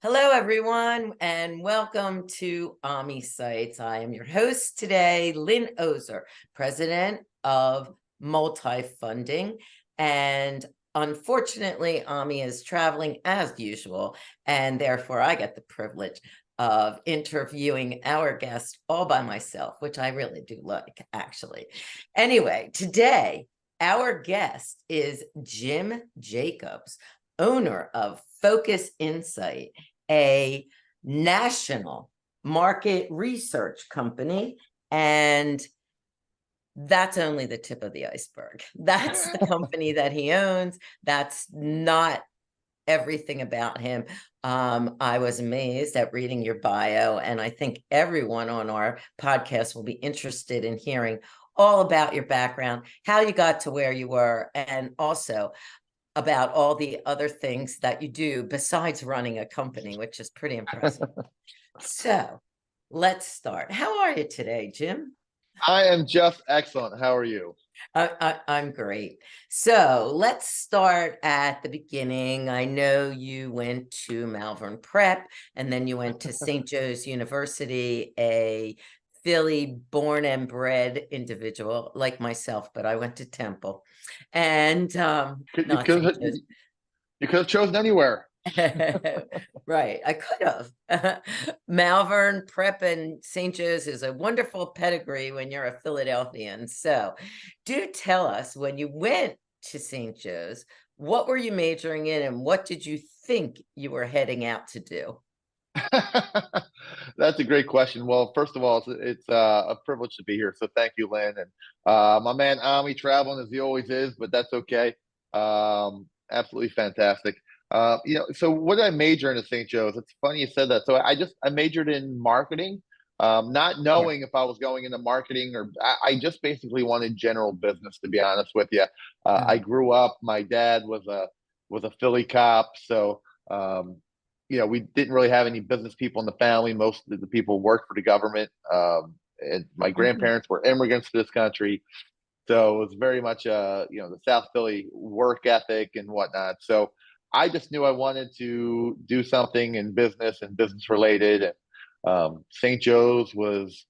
Hello, everyone, and welcome to AMI Sites. I am your host today, Lynn Ozer, president of Multifunding. And unfortunately, AMI is traveling as usual, and therefore I get the privilege of interviewing our guest all by myself, which I really do like, actually. Anyway, today, our guest is Jim Jacobs, owner of Focus Insight, a national market research company. And that's only the tip of the iceberg. That's the company that he owns. That's not everything about him. I was amazed at reading your bio, and I think everyone on our podcast will be interested in hearing all about your background, how you got to where you were, and also about all the other things that you do besides running a company, which is pretty impressive. So let's start. How are you today, Jim? I am just excellent. How are you? I'm great. So let's start at the beginning. I know you went to Malvern Prep, and then you went to St. Joe's University, a Philly born and bred individual like myself, but I went to Temple. And You not St. could Joe's. you could have chosen anywhere. Right, I could have. Malvern Prep and St. Joe's is a wonderful pedigree when you're a Philadelphian. So do tell us, when you went to St. Joe's, what were you majoring in and what did you think you were heading out to do? That's a great question. Well, first of all, it's a privilege to be here. So thank you, Lynn. And my man Ami traveling as he always is, but that's okay. Absolutely fantastic. So what did I major in at St. Joe's? It's funny you said that. So I majored in marketing, not Yeah. knowing if I was going into marketing or I just basically wanted general business, to be honest with you. I grew up. My dad was a Philly cop, so we didn't really have any business people in the family. Most of the people worked for the government. And my Mhm. grandparents were immigrants to this country. So it was very much, the South Philly work ethic and whatnot. So I just knew I wanted to do something in business and business related. And St. Joe's was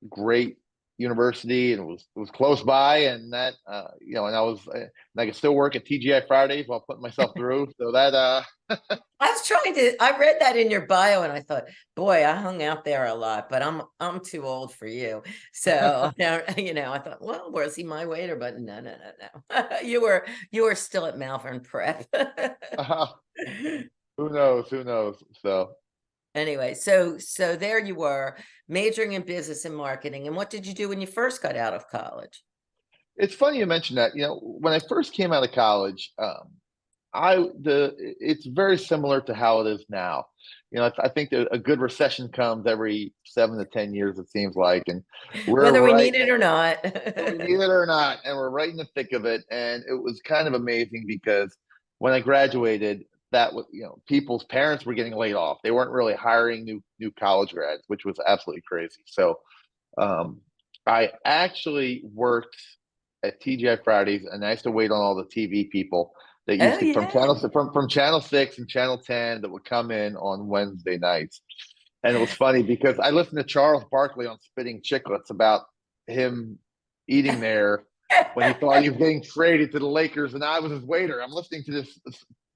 great university and it was close by, and that and I could still work at TGI Fridays while putting myself through. So that I read that in your bio and I thought, boy, I hung out there a lot, but I'm too old for you. So, I thought, well, was he my waiter? But no, no, no, no. You were still at Malvern Prep. uh, who knows. So Anyway, so there you were, majoring in business and marketing. And what did you do when you first got out of college? it's funny you mentioned that. When I first came out of college, it's very similar to how it is now. I think that a good recession comes every 7 to 10 years, it seems like, and we're Whether we right need it or not. we need it or not, and we're right in the thick of it. And it was kind of amazing because when I graduated, that was people's parents were getting laid off. They weren't really hiring new college grads, which was absolutely crazy. So um, I actually worked at TGI Fridays, and I used to wait on all the TV people that Oh, used to yeah. from Channel 6 and Channel 10 that would come in on Wednesday nights. And it was funny because I listened to Charles Barkley on Spitting Chicklets about him eating there when he thought he was getting traded to the Lakers, and I was his waiter. I'm listening to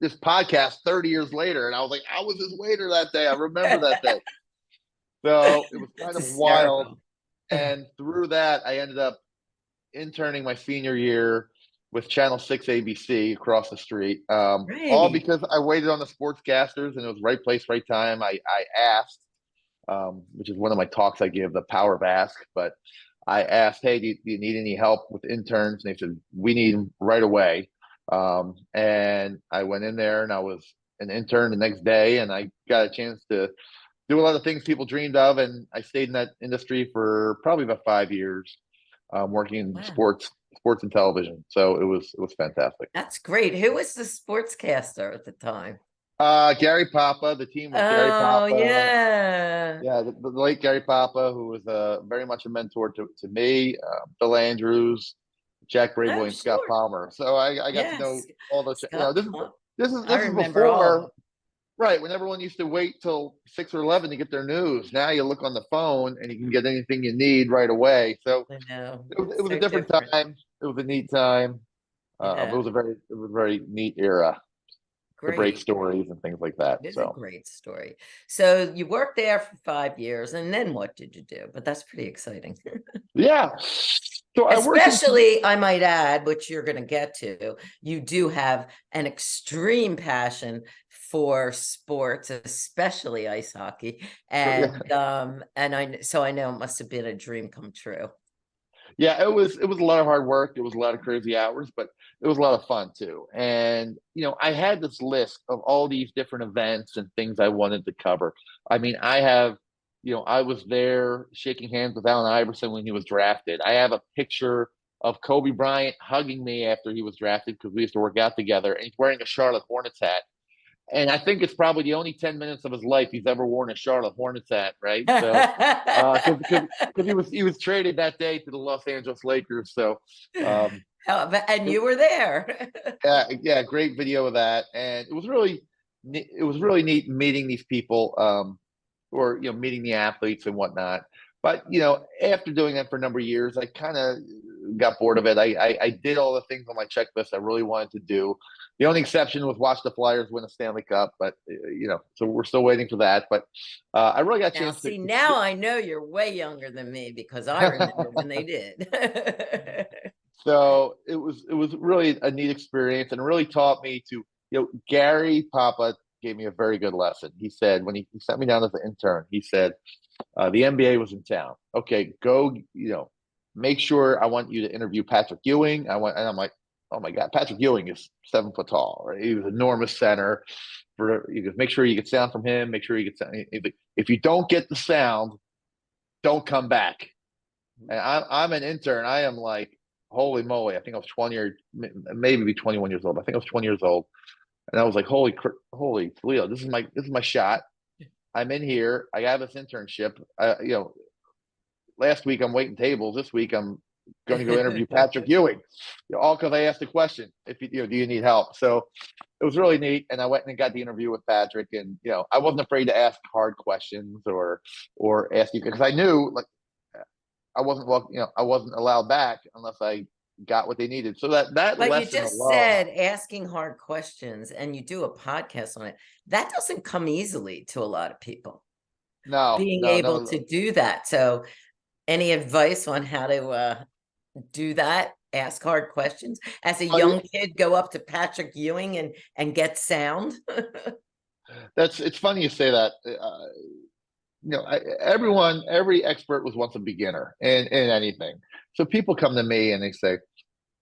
this podcast 30 years later, and I was like, I was his waiter that day. I remember that day. So it was kind That's of wild. hysterical. And through that, I ended up interning my senior year with Channel 6 ABC across the street. All Right. because I waited on the sportscasters, and it was right place, right time. I asked, which is one of my talks I give, the power of ask. But I asked, hey, do you need any help with interns? And they said, we need them right away. And I went in there and I was an intern the next day, and I got a chance to do a lot of things people dreamed of. And I stayed in that industry for probably about 5 years, working in Wow. sports and television. So it was fantastic. That's great. Who was the sportscaster at the time? Gary Papa, the team was Gary Oh, Papa. yeah. Yeah, the late Gary Papa, who was very much a mentor to me, Bill Andrews, Jack Brable, Oh, and Scott sure. Palmer. So I got to know Yes. all those. Scott This is Plum. this is I this is remember all of before them. Right, when everyone used to wait till 6 or 11 to get their news, now you look on the phone and you can get anything you need right away. So I know. it It's was a so different different. time. It was a neat time. It Yeah. was a very neat era to break Great. stories and things like that. It is a So great story. So you worked there for 5 years, and then what did you do? But that's pretty exciting. yeah, so I worked in. Especially, I might add, which you're going to get to, you do have an extreme passion for sports, especially ice hockey. And I know it must have been a dream come true. Yeah, it was a lot of hard work. It was a lot of crazy hours, but it was a lot of fun too. And I had this list of all these different events and things I wanted to cover. I mean, I was there shaking hands with Allen Iverson when he was drafted. I have a picture of Kobe Bryant hugging me after he was drafted because we used to work out together, and he's wearing a Charlotte Hornets hat. And I think it's probably the only 10 minutes of his life he's ever worn a Charlotte Hornets hat, right? So because he was traded that day to the Los Angeles Lakers. So And it, you were there. yeah, great video of that, and it was really neat meeting these people, or meeting the athletes and whatnot. But after doing that for a number of years, I kind of got bored of it. I did all the things on my checklist I really wanted to do. The only exception was watch the Flyers win a Stanley Cup, but so we're still waiting for that. But I really got a Now, chance see, now I know you're way younger than me because I remember when they did. So it was really a neat experience, and it really taught me to, Gary Papa gave me a very good lesson. He said when he sent me down as an intern, he said, the NBA was in town. Okay, go, make sure, I want you to interview Patrick Ewing. And I'm like, oh my God, Patrick Ewing is 7 foot tall, right? He was an enormous center. You could make sure you get sound from him, make sure you get sound. If you don't get the sound, don't come back. And I'm an intern. I am like, holy moly! I think I was 20 or maybe 21 years old. I think I was 20 years old, and I was like, holy Leo, this is my shot. I'm in here. I have this internship. Last week I'm waiting tables. This week I'm going to go interview Patrick Ewing. All because I asked a question. If do you need help? So it was really neat, and I went and got the interview with Patrick, and I wasn't afraid to ask hard questions or ask you because I knew like I wasn't allowed back unless I got what they needed. So that But you lesson just alone, said asking hard questions, and you do a podcast on it. That doesn't come easily to a lot of people, no, being no, able no, to do that. So, any advice on how to do that? Ask hard questions as a no. young kid, go up to Patrick Ewing and get sound. It's funny you say that. Every expert was once a beginner in anything. So people come to me and they say,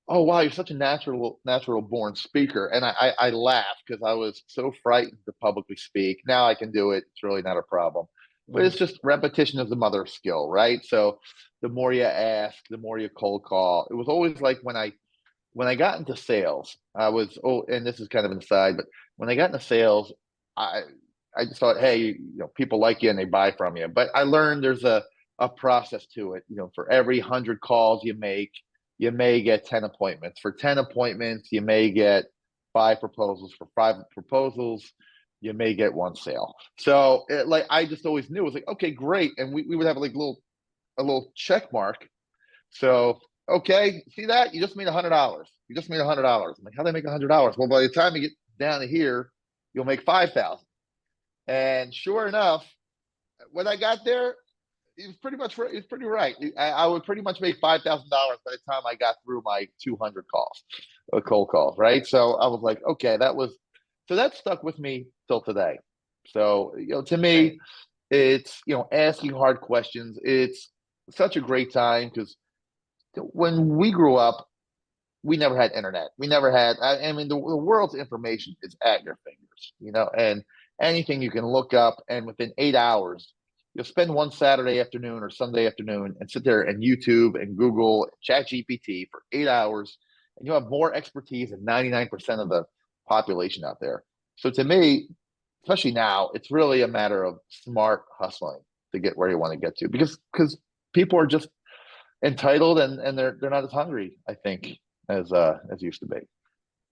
"Oh wow, you're such a natural born speaker," and I laugh because I was so frightened to publicly speak. Now I can do it; it's really not a problem. But it's Mhm. just repetition is the mother of skill, right? So the more you ask, the more you cold call. It was always like when I got into sales, and this is kind of an aside, but when I got into sales, I I just thought, hey, people like you and they buy from you. But I learned there's a process to it. For every 100 calls you make, you may get 10 appointments. For 10 appointments, you may get 5 proposals. For 5 proposals, you may get 1 sale. So I just always knew it was like, okay, great. And we would have like a little check mark. So okay, see that? You just made $100. You just made $100. I'm like, how do I make $100? Well, by the time you get down to here, you'll make 5,000. And sure enough, when I got there, he was pretty much he was pretty right. I would pretty much make $5,000 by the time I got through my 200 calls, cold calls, right? So I was like, okay, that stuck with me till today. So to Right. me, it's asking hard questions. It's such a great time because when we grew up, we never had internet. We never had. I mean, the world's information is at your fingers, and anything you can look up, and within 8 hours, you'll spend one Saturday afternoon or Sunday afternoon and sit there and YouTube and Google and Chat GPT for 8 hours, and you'll have more expertise than 99% of the population out there. So to me, especially now, it's really a matter of smart hustling to get where you want to get to because people are just entitled and they're not as hungry, I think, as used to be.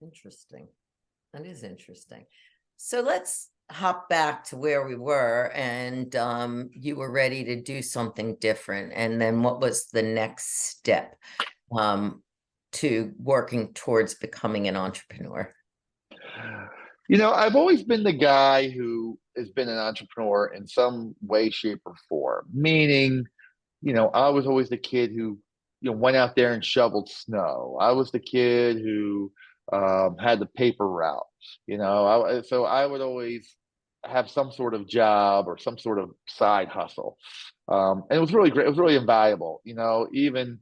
Interesting. That is interesting. So let's hop back to where we were, and you were ready to do something different. And then what was the next step um, to working towards becoming an entrepreneur? I've always been the guy who has been an entrepreneur in some way, shape, or form. Meaning, I was always the kid who, went out there and shoveled snow. I was the kid who had the paper route. So I would always have some sort of job or some sort of side hustle, and it was really great. It was really invaluable. Even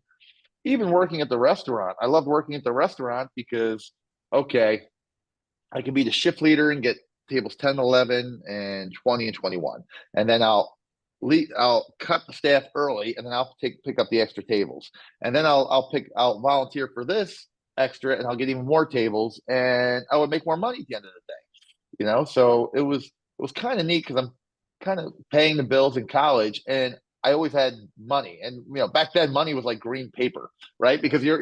working at the restaurant. I loved working at the restaurant because, okay, I can be the shift leader and get tables 10, 11, and 20 and 21. And then I'll cut the staff early and then I'll pick up the extra tables. And then I'll volunteer for this extra and I'll get even more tables and I would make more money at the end of the day. So it was kind of neat because I'm kind of paying the bills in college and I always had money. And back then money was like green paper, right? Because you're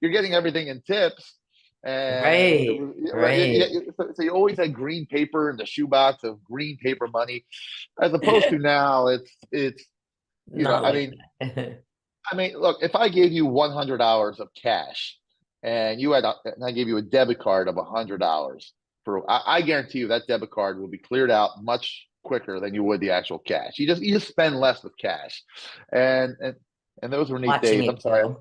you're getting everything in tips and it Right, was yeah, right. right. So you always had green paper in the shoebox of green paper money, as opposed to now it's Not I like mean that. look, if I gave you $100 of cash and and I gave you a debit card of $100 I guarantee you that debit card will be cleared out much quicker than you would the actual cash. You just spend less with cash, and those were neat Watching days. I'm it sorry. go.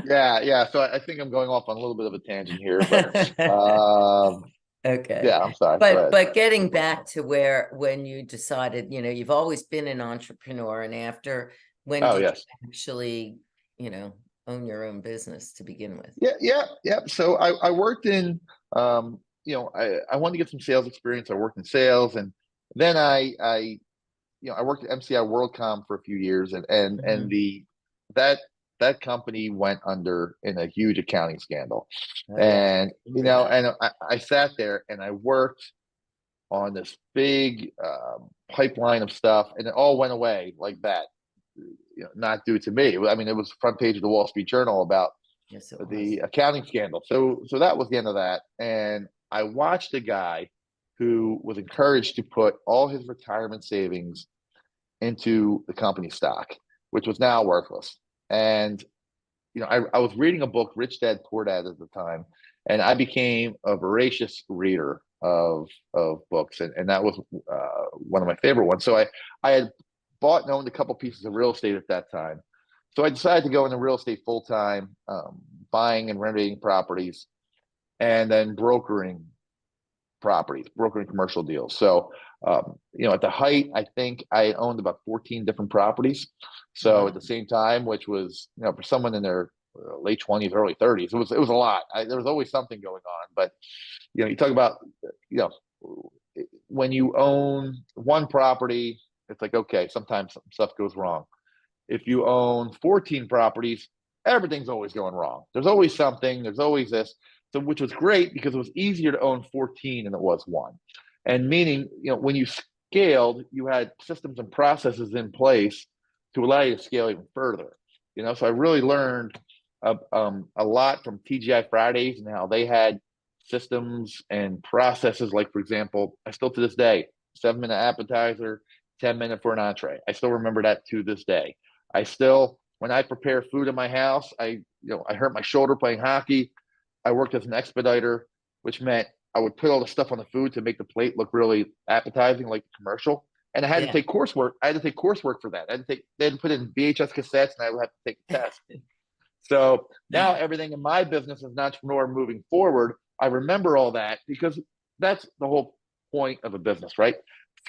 Yeah. So I think I'm going off on a little bit of a tangent here, but Okay. yeah, I'm sorry. Go But ahead. but getting back to where when you decided, you've always been an entrepreneur, and after, when Oh did you yes. actually, you know, own your own business to begin with? Yeah. So I worked in I wanted to get some sales experience. I worked in sales, and then I worked at MCI WorldCom for a few years, and Mhm. that that company went under in a huge accounting scandal, Oh yeah, and remember that. I sat there and I worked on this big pipeline of stuff, and it all went away like that. Not due to me. I mean, it was front page of the Wall Street Journal about Yes, it the was. accounting scandal. So that was the end of that. And I watched a guy who was encouraged to put all his retirement savings into the company stock, which was now worthless. And I was reading a book, Rich Dad Poor Dad, at the time, and I became a voracious reader of books, and that was one of my favorite ones. So I had bought and owned a couple pieces of real estate at that time. So I decided to go into real estate full time, buying and renovating properties, and then brokering commercial deals. So, at the height, I think I owned about 14 different properties. So at Wow. the same time, which was, for someone in their late 20s, early 30s, it was a lot. There was always something going on. But, you talk about, you know, when you own one property, it's like, okay, sometimes some stuff goes wrong. If you own 14 properties, everything's always going wrong. There's always something, there's always this. So, which was great because it was easier to own 14 than it was one. And meaning, when you scaled, you had systems and processes in place to allow you to scale even further. So I really learned a lot from TGI Fridays and how they had systems and processes. Like, for example, I still to this day, 7-minute appetizer, 10-minute for an entree. I still remember that to this day. I still, when I prepare food in my house, I hurt my shoulder playing hockey. I worked as an expediter, which meant I would put all the stuff on the food to make the plate look really appetizing, like the commercial. And I had to Yeah. take coursework. I had to take coursework for that. They had to put it in VHS cassettes, and I would have to take a test. So now everything in my business as an entrepreneur moving forward, I remember all that because that's the whole point of a business, right?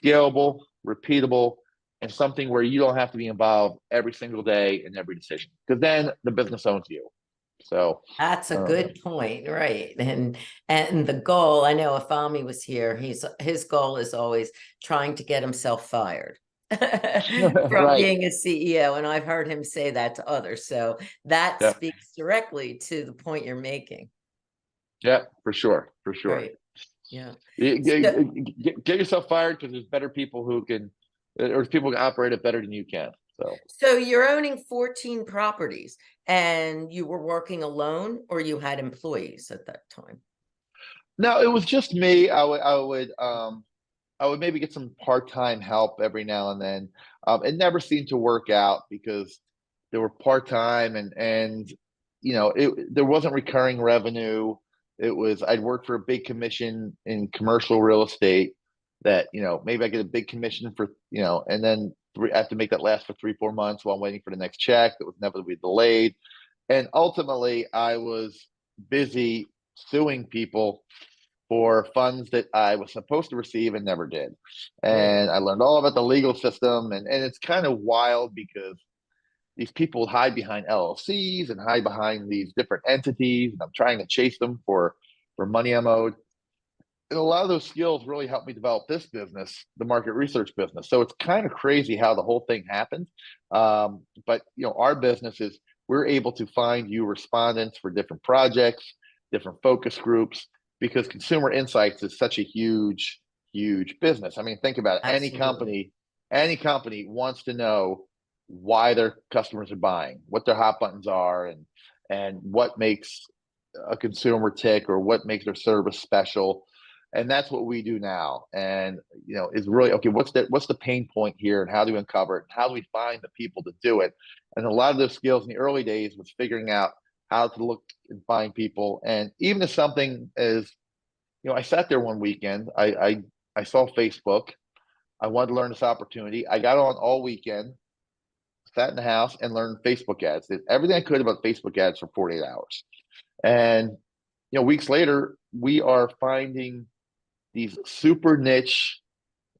Scalable, repeatable, and something where you don't have to be involved every single day in every decision because then the business owns you. So, That's a um, good point, right? And the goal, I know if Ami was here, his goal is always trying to get himself fired from right. being a CEO. And I've heard him say that to others. So that Yeah. speaks directly to the point you're making. Yeah, for sure. For sure. Right. Yeah. So, Get yourself fired because there's better people who can, or people can operate it better than you can. So, so you're owning 14 properties and you were working alone, or you had employees at that time? no, it was just me. I would I would maybe get some part-time help every now and then. It never seemed to work out because they were part-time and there wasn't recurring revenue. It was I'd work for a big commission in commercial real estate that, maybe I get a big commission for, and then I have to make that last for 3, 4 months while I'm waiting for the next check that was never to be delayed. And ultimately I was busy suing people for funds that I was supposed to receive and never did. And Really? I learned all about the legal system, and it's kind of wild because these people hide behind LLCs and hide behind these different entities, and I'm trying to chase them for money I'm owed. And a lot of those skills really helped me develop this business, the market research business. So it's kind of crazy how the whole thing happened. But our business is we're able to find you respondents for different projects, different focus groups, because consumer insights is such a huge, huge business. I mean, think about it. Absolutely. Any company wants to know why their customers are buying, what their hot buttons are, and what makes a consumer tick or what makes their service special. And that's what we do now. And is really okay, what's the pain point here, and how do we uncover it, and how do we find the people to do it? And a lot of those skills in the early days was figuring out how to look and find people. And even if something is, I sat there one weekend, I saw Facebook, I wanted to learn this opportunity, I got on all weekend, sat in the house and learned Facebook ads, did everything I could about Facebook ads for 48 hours. And weeks later, we are finding these super niche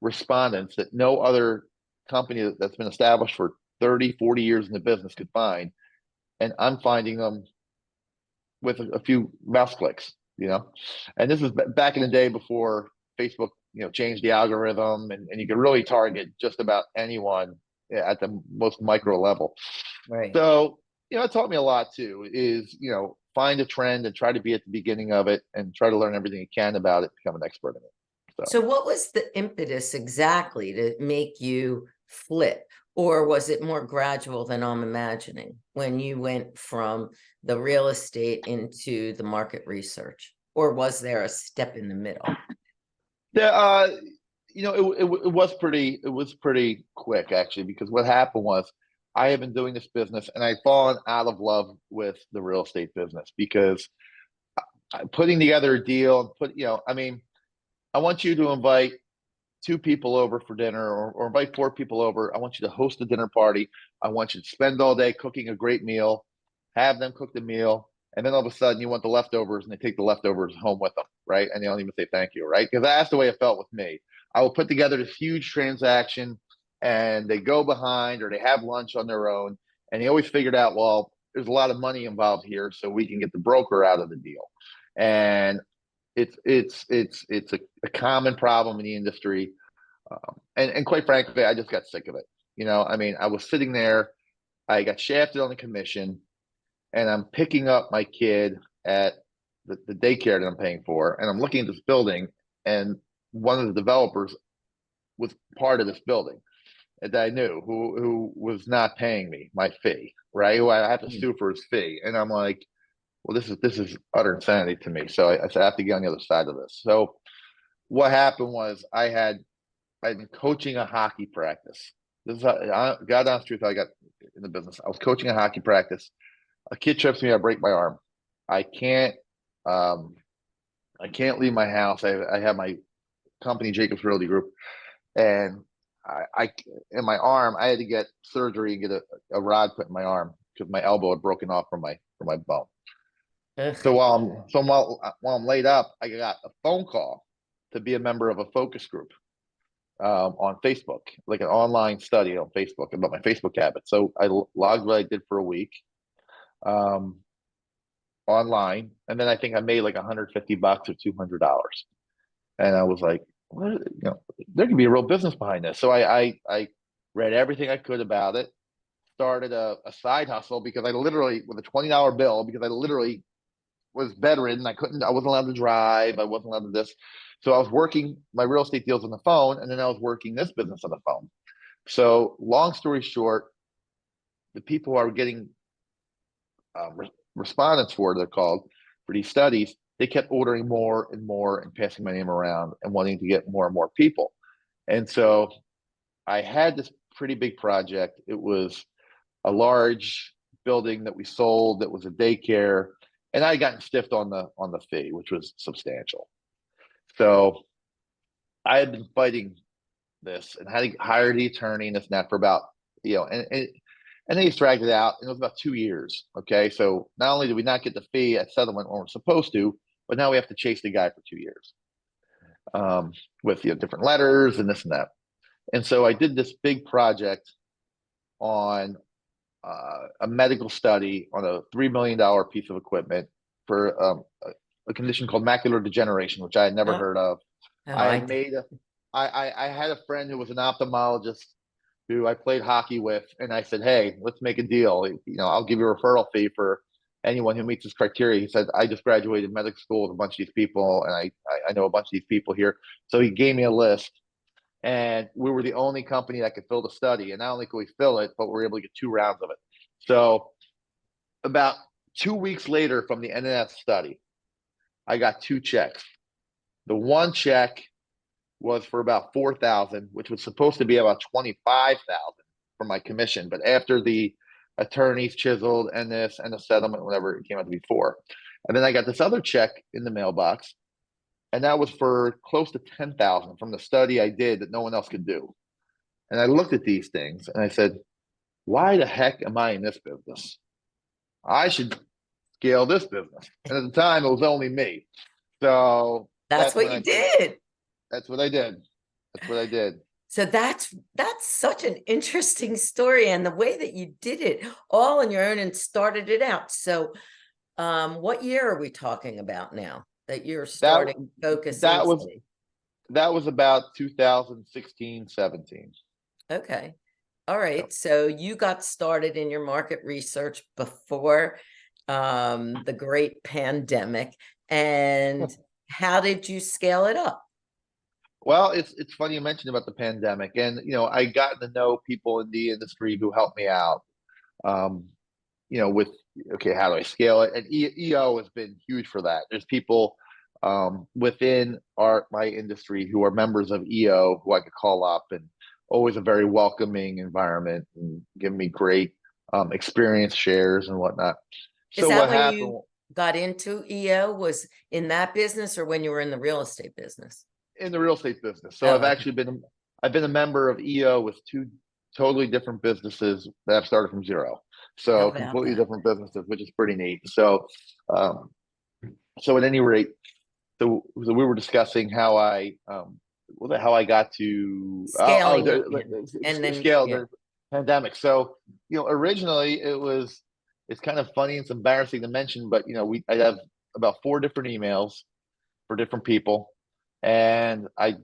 respondents that no other company that's been established for 30, 40 years in the business could find. And I'm finding them with a few mouse clicks. And this is back in the day before Facebook, changed the algorithm, and you could really target just about anyone at the most micro level. Right. So, it taught me a lot too, is, find a trend and try to be at the beginning of it and try to learn everything you can about it, become an expert in it. So, So what was the impetus exactly to make you flip? Or was it more gradual than I'm imagining when you went from the real estate into the market research? Or was there a step in the middle? yeah, it was pretty quick actually, because what happened was I had been doing this business and I'd fallen out of love with the real estate business because putting together a deal and I mean, I want you to invite 2 people over for dinner, or invite 4 people over. I want you to host a dinner party. I want you to spend all day cooking a great meal, have them cook the meal, and then all of a sudden you want the leftovers and they take the leftovers home with them, right? And they don't even say thank you, right? Because that's the way it felt with me. I will put together this huge transaction and they go behind or they have lunch on their own, and they always figured out, well, there's a lot of money involved here, so we can get the broker out of the deal. And it's a common problem in the industry. And quite frankly, I just got sick of it. I mean, I was sitting there, I got shafted on the commission, and I'm picking up my kid at the daycare that I'm paying for, and I'm looking at this building, and one of the developers was part of this building that I knew who was not paying me my fee, right? Who I have to Hmm. sue for his fee, and I'm like, well, this is utter insanity to me. So I said, I have to get on the other side of this. So what happened was I'd been coaching a hockey practice. This is how, God honest truth, how I got in the business. I was coaching a hockey practice. A kid trips me, I break my arm. I can't um I can't leave my house. I have my company, Jacobs Realty Group, and I in my arm, I had to get surgery and get a rod put in my arm because my elbow had broken off from my bone. Ugh. So while I'm laid up, I got a phone call to be a member of a focus group on Facebook, like an online study on Facebook about my Facebook habits. So I logged what I did for a week um, online, and then I think I made like $150 or $200, and I was like, what? There could be a real business behind this. So I read everything I could about it, started a side hustle because I literally with a $20 bill because I literally was bedridden. I wasn't allowed to drive. I wasn't allowed to this. So I was working my real estate deals on the phone, and then I was working this business on the phone. So long story short, the people who are getting respondents for they're called for these studies, they kept ordering more and more and passing my name around and wanting to get more and more people. And so I had this pretty big project. It was a large building that we sold that was a daycare, and I had gotten stiffed on the fee, which was substantial. So I had been fighting this and had to hire the attorney and this and that for about, and they dragged it out, and it was about 2 years. Okay, so not only did we not get the fee at settlement when we're supposed to, but now we have to chase the guy for 2 years, with different letters and this and that. And so I did this big project on a medical study on a $3 million piece of equipment for a condition called macular degeneration, which I had never Oh, heard of. oh, I had made I had a friend who was an ophthalmologist who I played hockey with, and I said, "Hey, let's make a deal. I'll give you a referral fee for anyone who meets this criteria." He said, "I just graduated medical school with a bunch of these people, and I know a bunch of these people here." So he gave me a list, and we were the only company that could fill the study. And not only could we fill it, but we were able to get 2 rounds of it. So about 2 weeks later from the end of that study, I got two checks. The one check was for about 4,000, which was supposed to be about 25,000 for my commission. But after the attorneys chiseled and this and the settlement, whatever, it came out to be 4. And then I got this other check in the mailbox, and that was for close to 10,000 from the study I did that no one else could do. And I looked at these things and I said, why the heck am I in this business? I should scale this business. And at the time, it was only me. So that's that's what when you I said, did. that's what I did. That's what I did. So that's such an interesting story, and the way that you did it all on your own and started it out. So what year are we talking about now that you're That starting Focus that was Insight? that was about 2016, 17. Okay. All right. So you got started in your market research before the great pandemic. And how did you scale it up? Well, it's funny you mentioned about the pandemic, and I got to know people in the industry who helped me out. Um, with okay, how do I scale it? And EO has been huge for that. There's people within my industry who are members of EO who I could call up, and always a very welcoming environment and give me great experience shares and whatnot. Is So that what when happened you got into EO, was in that business, or when you were in the real estate business? in the real estate business? So Oh, I've okay. actually been a member of EO with two totally different businesses that have started from zero. How So about completely that? different businesses, which is pretty neat. Um, so at any rate, so we were discussing how how I got to Scaling it, yeah. And then, scale yeah. the pandemic. So originally it's kind of funny and it's embarrassing to mention, but I have about 4 different emails for different people, and I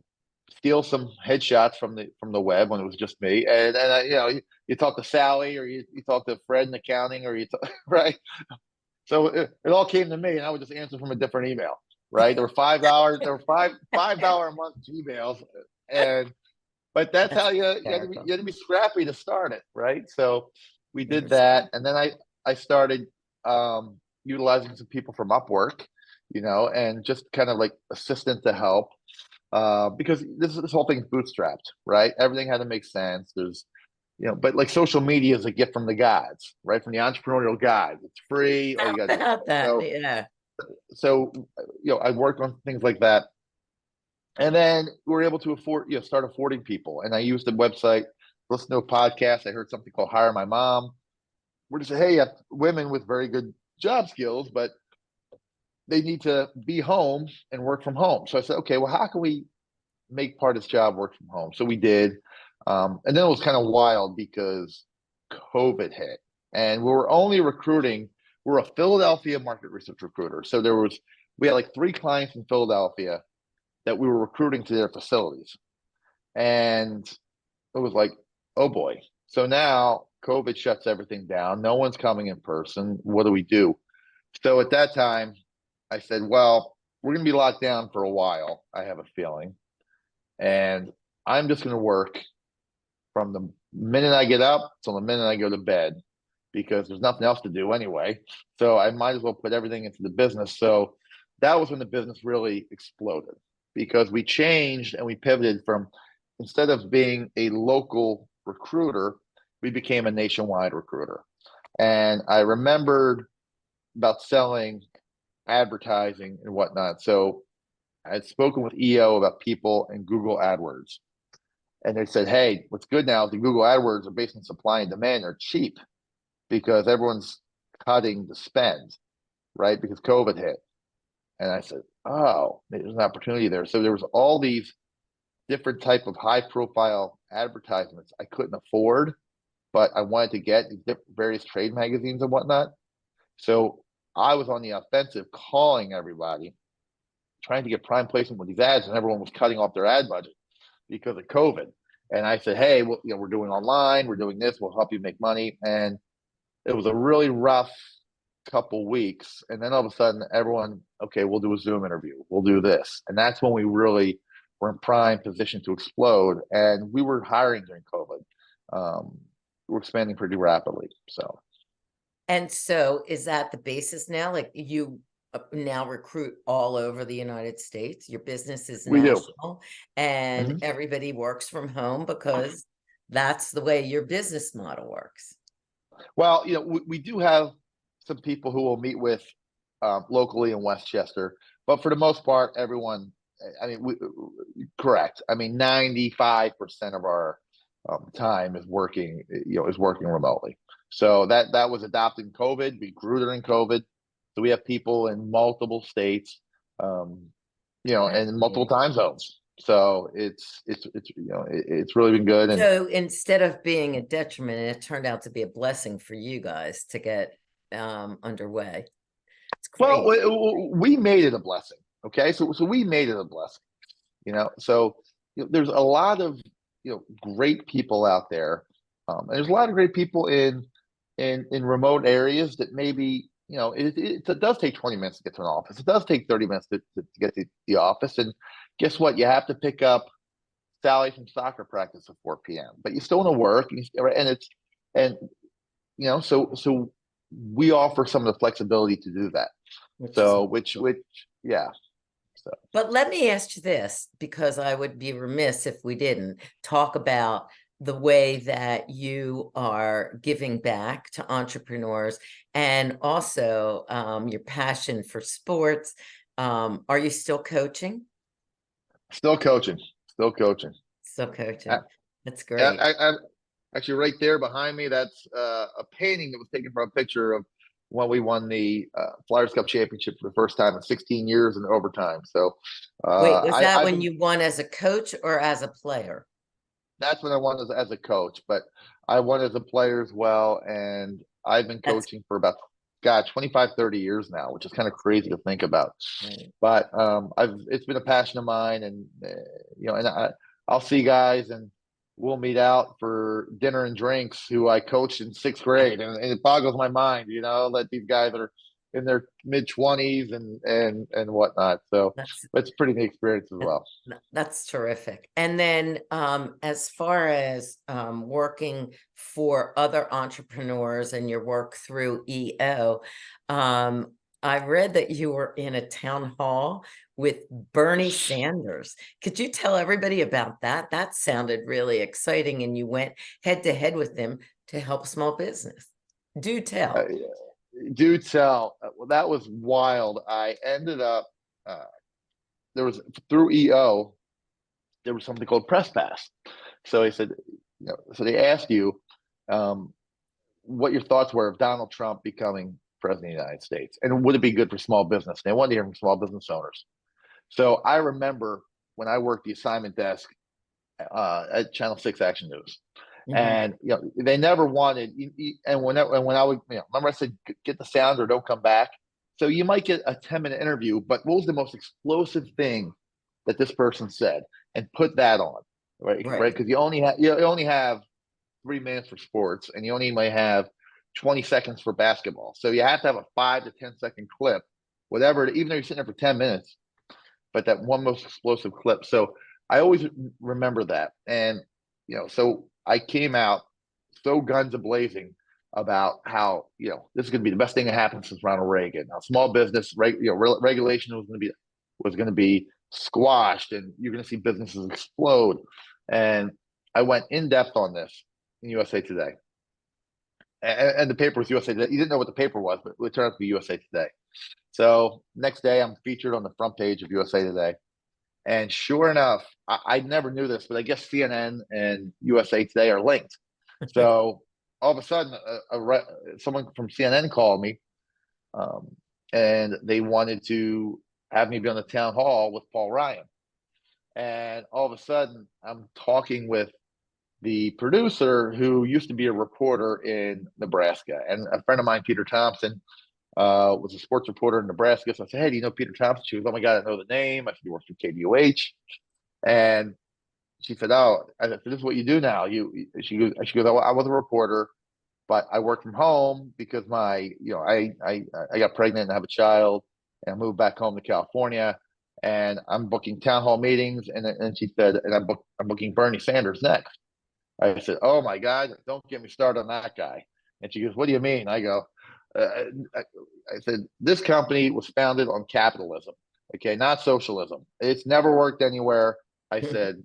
steal some headshots from the web when it was just me, and you talk to Sally, or you talk to Fred in accounting, or right. So it all came to me, and I would just answer from a different email. Right? There were $5. There were $5 a month emails, and but that's That's how hysterical. you had to be scrappy to start it, right? So we did Understand. that, and then I started utilizing some people from Upwork, and just kind of like assistant to help, because this whole thing's bootstrapped, right? Everything had to make sense. There's but like social media is a gift from the gods, right? From the entrepreneurial gods. It's free. All you got to do. About that, So, yeah. so I worked on things like that. And then we were able to start affording people. And I used the website, listen to a podcast. I heard something called Hire My Mom. We're just say, hey, you have women with very good job skills, but they need to be home and work from home. So I said, okay, well, how can we make part of this job work from home? So we did. And then it was kind of wild because COVID hit, and we were only recruiting. We're a Philadelphia market research recruiter. So we had like 3 clients in Philadelphia that we were recruiting to their facilities. And it was like, oh boy. So now COVID shuts everything down. No one's coming in person. What do we do? So at that time, I said, well, we're going to be locked down for a while, I have a feeling. And I'm just going to work from the minute I get up till the minute I go to bed, because there's nothing else to do anyway. So I might as well put everything into the business. So that was when the business really exploded, because we changed and we pivoted from instead of being a local recruiter, we became a nationwide recruiter. And I remembered about selling advertising and whatnot. So I had spoken with EO about people in Google AdWords. And they said, hey, what's good now is the Google AdWords are based on supply and demand. They're cheap because everyone's cutting the spend, right? Because COVID hit. And I said, oh, there's an opportunity there. So there was all these different type of high profile advertisements I couldn't afford, but I wanted to get various trade magazines and whatnot. So I was on the offensive calling everybody, trying to get prime placement with these ads, and everyone was cutting off their ad budget because of COVID. And I said, hey, well, we're doing online, we're doing this, we'll help you make money. And it was a really rough couple weeks. And then all of a sudden, everyone, okay, we'll do a Zoom interview, we'll do this. And that's when we really were in prime position to explode. And we were hiring during COVID. We're expanding pretty rapidly. So. And so is that the basis now? Like you now recruit all over the United States? Your business is We do. national and everybody works from home because that's the way your business model works. Well, we do have some people who we'll meet with locally in Westchester, but for the most part, everyone, I mean, correct. I mean, 95% of our time is working, is working remotely. So that was adopted in COVID. We grew during COVID. So we have people in multiple states, and multiple time zones. So it's really been good. And so instead of being a detriment, it turned out to be a blessing for you guys to get underway. It's great. Well, we made it a blessing. Okay, so we made it a blessing. So there's a lot of great people out there, and there's a lot of great people in remote areas that maybe it does take 20 minutes to get to an office. It does take 30 minutes to get to the office. And guess what? You have to pick up Sally from soccer practice at 4 p.m. But you still want to work, so we offer some of the flexibility to do that. Yeah. So. But let me ask you this, because I would be remiss if we didn't talk about the way that you are giving back to entrepreneurs and also your passion for sports. Are you still coaching? Still coaching. That's great. Actually, right there behind me, that's a painting that was taken from a picture of when we won the Flyers Cup championship for the first time in 16 years in overtime. So, wait, was that when you won as a coach or as a player? That's when I won as a coach, but I won as a player as well. And I've been coaching for about, 25, 30 years now, which is kind of crazy to think about. Right. But it's been a passion of mine, and I'll see guys and we'll meet out for dinner and drinks who I coached in 6th grade, and it boggles my mind, that these guys are in their mid-20s and whatnot. So it's a pretty neat experience as well. That's terrific. And then as far as working for other entrepreneurs and your work through EO, I read that you were in a town hall with Bernie Sanders. Could you tell everybody about that? That sounded really exciting, and you went head to head with him to help small business. Do tell. Do tell. Well, that was wild. I ended up there was, through EO, there was something called Press Pass. So he said, so they asked you what your thoughts were of Donald Trump becoming president of the United States, and would it be good for small business? They wanted to hear from small business owners. So I remember when I worked the assignment desk at Channel 6 Action News. And they never wanted, and when I would, remember I said, get the sound or don't come back. So you might get a 10-minute interview, but what was the most explosive thing that this person said, and put that on, right? Because you only have 3 minutes for sports, and you only might have 20 seconds for basketball. So you have to have a 5 to 10 second clip, whatever, even though you're sitting there for 10 minutes, but that one most explosive clip. So I always remember that. And, so I came out so guns a-blazing about how, this is going to be the best thing that happened since Ronald Reagan. Now, small business, regulation was going to be squashed, and you're going to see businesses explode. And I went in depth on this in USA Today. And the paper was USA Today. You didn't know what the paper was, but it turned out to be USA Today. So next day, I'm featured on the front page of USA Today. And sure enough, I never knew this, but I guess CNN and USA Today are linked. So all of a sudden, someone from CNN called me, um, and they wanted to have me be on the town hall with Paul Ryan. And all of a sudden, I'm talking with the producer who used to be a reporter in Nebraska, and a friend of mine, Peter Thompson, was a sports reporter in Nebraska. So I said, "Hey, do you know Peter Thompson?" She goes, "Oh my God, I know the name." I said, "You work for KDOH," and she said, "Oh," I said, "This is what you do now." She goes, "Oh, I was a reporter, but I work from home because I got pregnant and have a child, and I moved back home to California, and I'm booking town hall meetings." And she said, "And I'm booking Bernie Sanders next." I said, "Oh my God, don't get me started on that guy." And she goes, "What do you mean?" I go, I said, "This company was founded on capitalism, okay, not socialism. It's never worked anywhere." I said,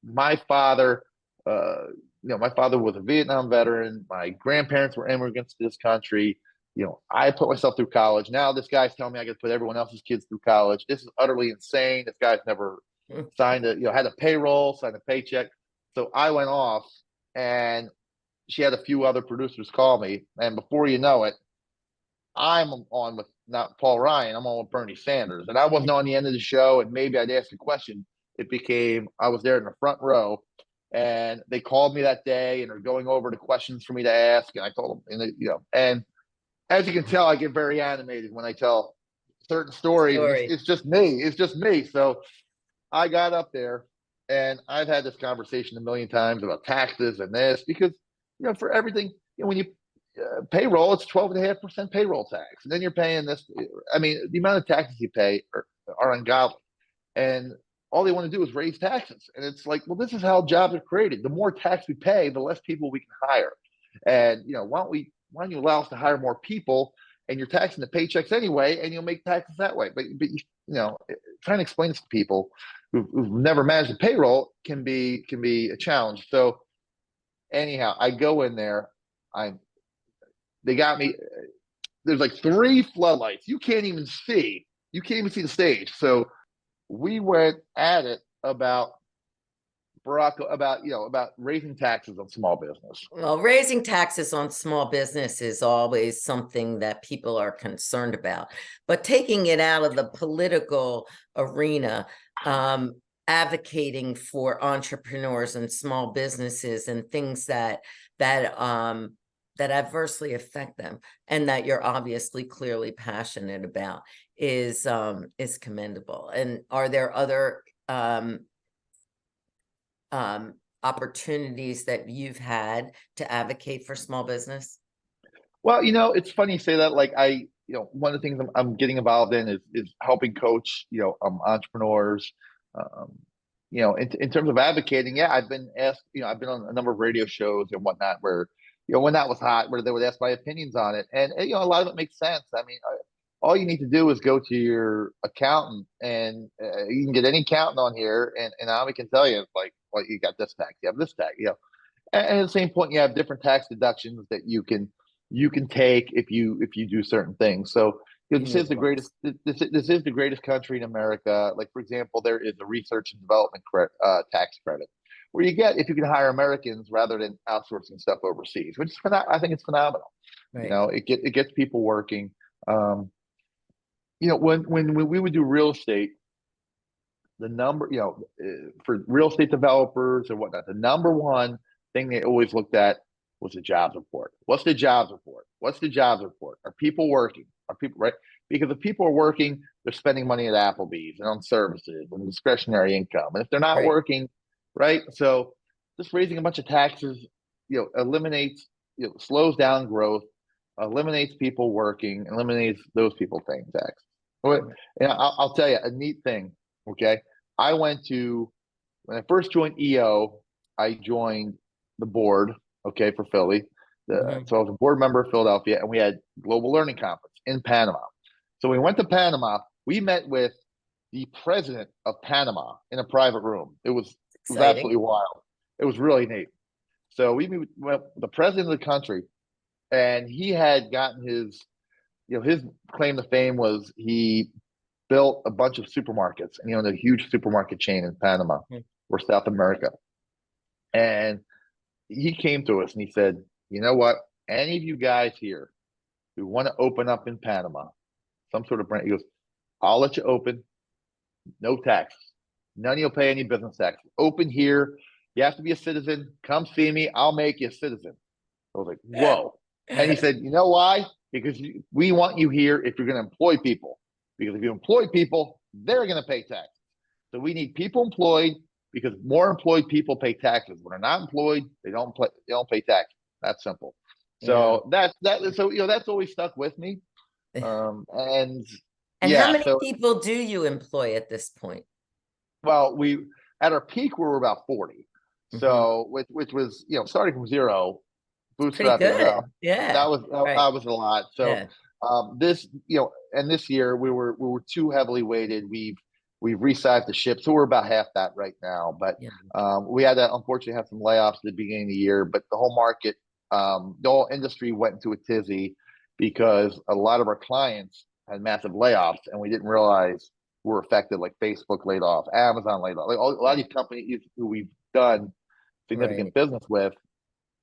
my father, my father was a Vietnam veteran. My grandparents were immigrants to this country. I put myself through college. Now this guy's telling me I got to put everyone else's kids through college. This is utterly insane. This guy's never had a payroll, signed a paycheck. So I went off, and she had a few other producers call me, and before you know it, I'm on with not Paul Ryan, I'm on with Bernie Sanders. And I wasn't on the end of the show, and maybe I'd ask a question. It became I was there in the front row, and they called me that day, and they're going over the questions for me to ask, and I told them, and as you can tell, I get very animated when I tell certain stories. It's just me. It's just me. So I got up there, and I've had this conversation a million times about taxes and this because for everything, when you payroll, it's 12.5% payroll tax, and then you're paying this. I mean, the amount of taxes you pay are ungodly, and all they want to do is raise taxes. And it's like, well, this is how jobs are created. The more tax we pay, the less people we can hire. And why don't you allow us to hire more people? And you're taxing the paychecks anyway, and you'll make taxes that way. But trying to explain this to people who've never managed a payroll can be a challenge. So anyhow, I go in there. They got me. There's like 3 floodlights. You can't even see. You can't even see the stage. So we went at it about about raising taxes on small business. Well, raising taxes on small business is always something that people are concerned about, but taking it out of the political arena, advocating for entrepreneurs and small businesses and things that adversely affect them, and that you're obviously clearly passionate about is commendable. And are there other opportunities that you've had to advocate for small business? Well, it's funny you say that. Like one of the things I'm getting involved in is helping coach, entrepreneurs. Um, in terms of advocating, yeah, I've been asked, I've been on a number of radio shows and whatnot where, when that was hot, where they would ask my opinions on it. And a lot of it makes sense. I mean, all you need to do is go to your accountant, and you can get any accountant on here, and Ami can tell you, like, well, you got this tax, you have this tax, and at the same point, you have different tax deductions that you can take if you do certain things. So this is the greatest. This is the greatest country in America. Like, for example, there is a research and development tax credit where you get if you can hire Americans rather than outsourcing stuff overseas, which is I think it's phenomenal. Right. It gets people working. When we would do real estate, the number, for real estate developers and whatnot, the number one thing they always looked at was the jobs report. What's the jobs report? What's the jobs report? Are people working? Are people right? Because if people are working, they're spending money at Applebee's and on services and discretionary income. And if they're not working, right? So just raising a bunch of taxes, eliminates, slows down growth, eliminates people working, eliminates those people paying tax. And I'll tell you a neat thing. Okay, when I first joined EO, I joined the board. Okay, for Philly. So I was a board member of Philadelphia, and we had Global Learning Conference in Panama. So we went to Panama. We met with the president of Panama in a private room. It was It was exciting. absolutely wild. It was really neat. So we met with the president of the country, and he had gotten his claim to fame was he built a bunch of supermarkets, and he owned a huge supermarket chain in Panama Mm. or South America. And he came to us and he said, "You know what? Any of you guys here who want to open up in Panama, some sort of brand," he goes, "I'll let you open, no tax. None of you'll pay any business tax. Open here. You have to be a citizen. Come see me. I'll make you a citizen." I was like, "Whoa." And he said, "You know why? Because we want you here if you're going to employ people. Because if you employ people, they're going to pay tax. So we need people employed because more employed people pay taxes. When they're not employed, they don't pay tax. That's simple." Yeah. So so that's always stuck with me. And And how yeah, many so people do you employ at this point? well, we at our peak we were about 40. Mhm. So which was starting from zero, Pretty bootstrapping it good. up. Yeah. That Right. was a lot. So Yeah. this and this year we were too heavily weighted. We've resized the ship, so we're about half that right now. But Yeah. we had to unfortunately have some layoffs at the beginning of the year. But the whole market, the whole industry went into a tizzy because a lot of our clients had massive layoffs, and we didn't realize were affected. Like Facebook laid off, Amazon laid off, like a lot of these companies who we've done significant Right. business with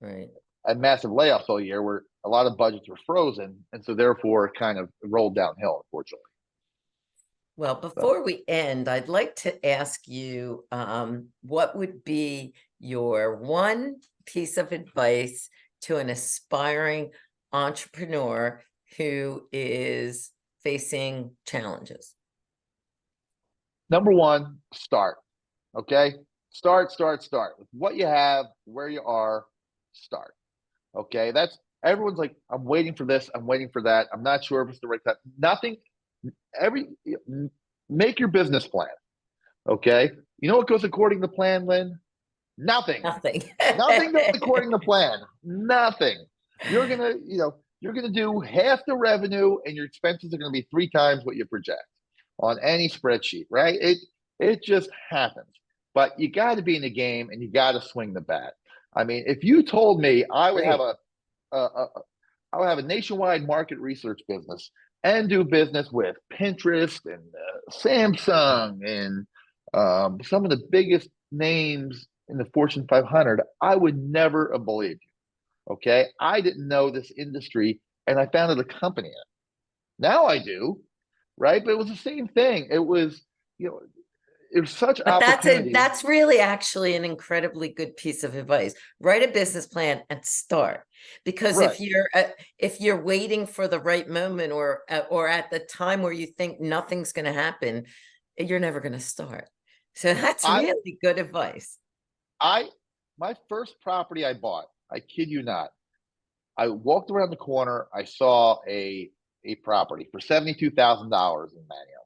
Right. had massive layoffs all year, where a lot of budgets were frozen, and so therefore it kind of rolled downhill, unfortunately. Well, So before we end, I'd like to ask you, what would be your one piece of advice to an aspiring entrepreneur who is facing challenges? number one, start. Okay, start with what you have, where you are. Start. Okay, that's everyone's like, I'm waiting for this, I'm waiting for that. I'm not sure if it's the right time. Nothing. Every Make your business plan. Okay, you know what goes according to plan, Lynn? Nothing. Nothing. Nothing goes according to plan. Nothing. You're gonna do half the revenue, and your expenses are gonna be three times what you project on any spreadsheet, right? It just happens. But you got to be in the game, and you got to swing the bat. I mean, if you told me I would have Great. a I would have a nationwide market research business and do business with Pinterest and Samsung and some of the biggest names in the Fortune 500, I would never have believed you. Okay. I didn't know this industry, and I founded a company in it. Now I do, right? But it was the same thing. You know, it was such But opportunity. that's really actually an incredibly good piece of advice. Write a business plan and start. Because Right. if you're waiting for the right moment or at the time where you think nothing's going to happen, you're never going to start. So that's I, really good advice. I, my first property I bought, I kid you not, I walked around the corner. I saw a property for $72,000 in Manio.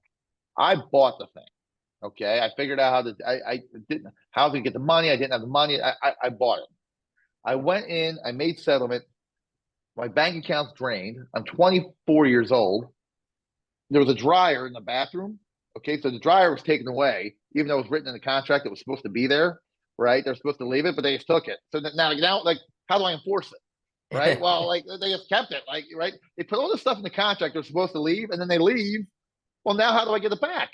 I bought the thing. Okay, I figured out how to. I didn't how to get the money. I didn't have the money. I bought it. I went in. I made settlement. My bank account's drained. I'm 24 years old. There was a dryer in the bathroom. Okay, so the dryer was taken away, even though it was written in the contract it was supposed to be there. Right, they're supposed to leave it, but they just took it. So now, like, how do I enforce it? Right. Well, like they just kept it. Like, right. They put all this stuff in the contract. They're supposed to leave, and then they leave. Well, now how do I get it back?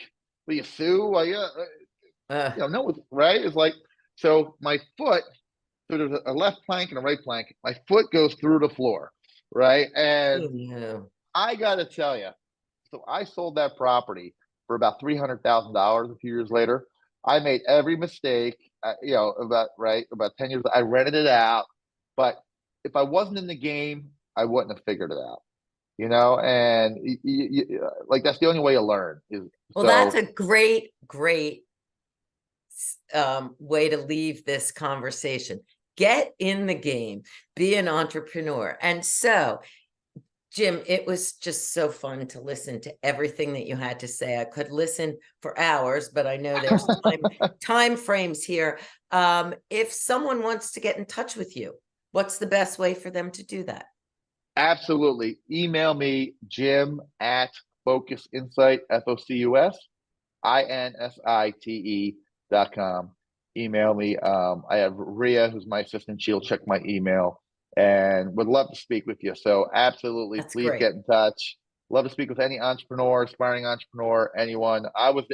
Will you sue? Well, yeah, Uh, no, right? It's like, so my foot, so there's a left plank and a right plank. My foot goes through the floor, right? And oh, no. I got to tell you, so I sold that property for about $300,000 a few years later. I made every mistake, about 10 years. I rented it out, but if I wasn't in the game, I wouldn't have figured it out. And like that's the only way you learn is Well, that's so. a great way to leave this conversation. Get in the game, be an entrepreneur. And so, Jim, it was just so fun to listen to everything that you had to say. I could listen for hours, but I know there's time frames here. If someone wants to get in touch with you, what's the best way for them to do that? Absolutely. Email me, Jim at Focus Insight, FOCUSINSITE.com. email me. I have Rhea, who's my assistant. She'll check my email and would love to speak with you. So absolutely, That's please great. get in touch. Love to speak with any entrepreneur, aspiring entrepreneur, anyone. I was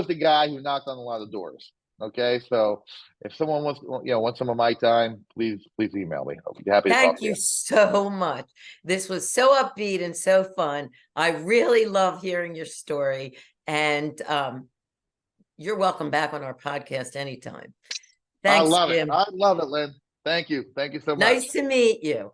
the guy who knocked on a lot of doors. Okay, so if someone wants, wants some of my time, please email me. I'll be happy to talk Thank to you. you so much. This was so upbeat and so fun. I really love hearing your story, and you're welcome back on our podcast anytime. I Thanks, love it. Jim. I love it, Lynn. Thank you. Thank you so much. Nice to meet you.